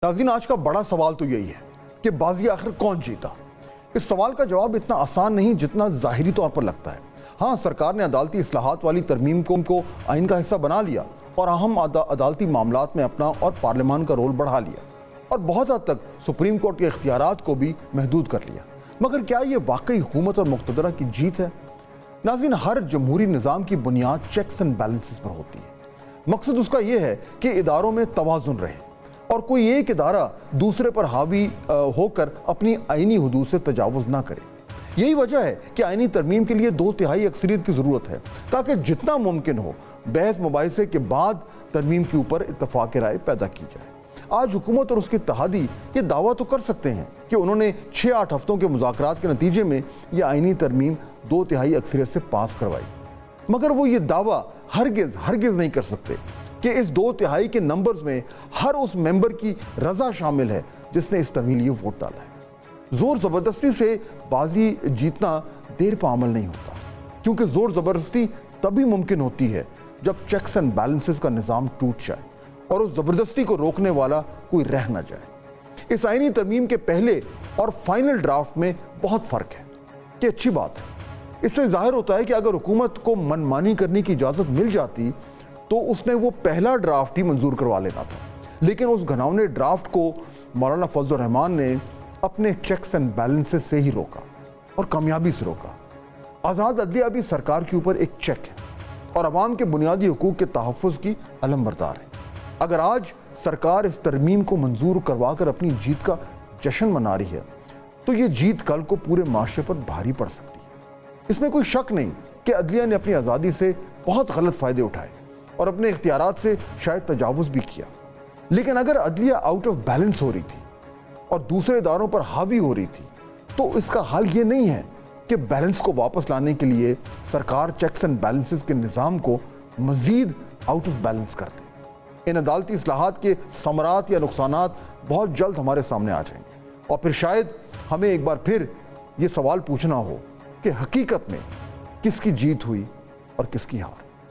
ناظرین، آج کا بڑا سوال تو یہی ہے کہ بازی آخر کون جیتا؟ اس سوال کا جواب اتنا آسان نہیں جتنا ظاہری طور پر لگتا ہے۔ ہاں، سرکار نے عدالتی اصلاحات والی ترمیم کو آئین کا حصہ بنا لیا اور اہم عدالتی معاملات میں اپنا اور پارلیمان کا رول بڑھا لیا اور بہت حد تک سپریم کورٹ کے اختیارات کو بھی محدود کر لیا، مگر کیا یہ واقعی حکومت اور مقتدرہ کی جیت ہے؟ ناظرین، ہر جمہوری نظام کی بنیاد چیکس اینڈ بیلنسز پر ہوتی ہے۔ مقصد اس کا یہ ہے کہ اداروں میں توازن رہے اور کوئی ایک ادارہ دوسرے پر حاوی ہو کر اپنی آئینی حدود سے تجاوز نہ کرے۔ یہی وجہ ہے کہ آئینی ترمیم کے لیے 2/3 اکثریت کی ضرورت ہے تاکہ جتنا ممکن ہو بحث مباحثے کے بعد ترمیم کے اوپر اتفاق رائے پیدا کی جائے۔ آج حکومت اور اس کے اتحادی یہ دعویٰ تو کر سکتے ہیں کہ انہوں نے 6-8 ہفتوں کے مذاکرات کے نتیجے میں یہ آئینی ترمیم 2/3 اکثریت سے پاس کروائی، مگر وہ یہ دعویٰ ہرگز نہیں کر سکتے کہ اس 2/3 کے نمبرز میں ہر اس ممبر کی رضا شامل ہے جس نے اس ترمیم لیے ووٹ ڈالا ہے۔ زور زبردستی سے بازی جیتنا دیر پا عمل نہیں ہوتا، کیونکہ زور زبردستی تبھی ممکن ہوتی ہے جب چیکس اینڈ بیلنسز کا نظام ٹوٹ جائے اور اس زبردستی کو روکنے والا کوئی رہ نہ جائے۔ اس آئینی ترمیم کے پہلے اور فائنل ڈرافٹ میں بہت فرق ہے، کہ اچھی بات ہے۔ اس سے ظاہر ہوتا ہے کہ اگر حکومت کو منمانی کرنے کی اجازت مل جاتی تو اس نے وہ پہلا ڈرافٹ ہی منظور کروا لینا تھا، لیکن اس گھناؤنے ڈرافٹ کو مولانا فضل الرحمان نے اپنے چیکس اینڈ بیلنسز سے ہی روکا اور کامیابی سے روکا۔ آزاد عدلیہ بھی سرکار کے اوپر ایک چیک ہے اور عوام کے بنیادی حقوق کے تحفظ کی علم بردار ہے۔ اگر آج سرکار اس ترمیم کو منظور کروا کر اپنی جیت کا جشن منا رہی ہے تو یہ جیت کل کو پورے معاشرے پر بھاری پڑ سکتی ہے۔ اس میں کوئی شک نہیں کہ عدلیہ نے اپنی آزادی سے بہت غلط فائدے اٹھائے اور اپنے اختیارات سے شاید تجاوز بھی کیا، لیکن اگر عدلیہ آؤٹ آف بیلنس ہو رہی تھی اور دوسرے اداروں پر حاوی ہو رہی تھی تو اس کا حل یہ نہیں ہے کہ بیلنس کو واپس لانے کے لیے سرکار چیکس اینڈ بیلنسز کے نظام کو مزید آؤٹ آف بیلنس کر دے۔ ان عدالتی اصلاحات کے ثمرات یا نقصانات بہت جلد ہمارے سامنے آ جائیں گے اور پھر شاید ہمیں ایک بار پھر یہ سوال پوچھنا ہو کہ حقیقت میں کس کی جیت ہوئی اور کس کی ہار۔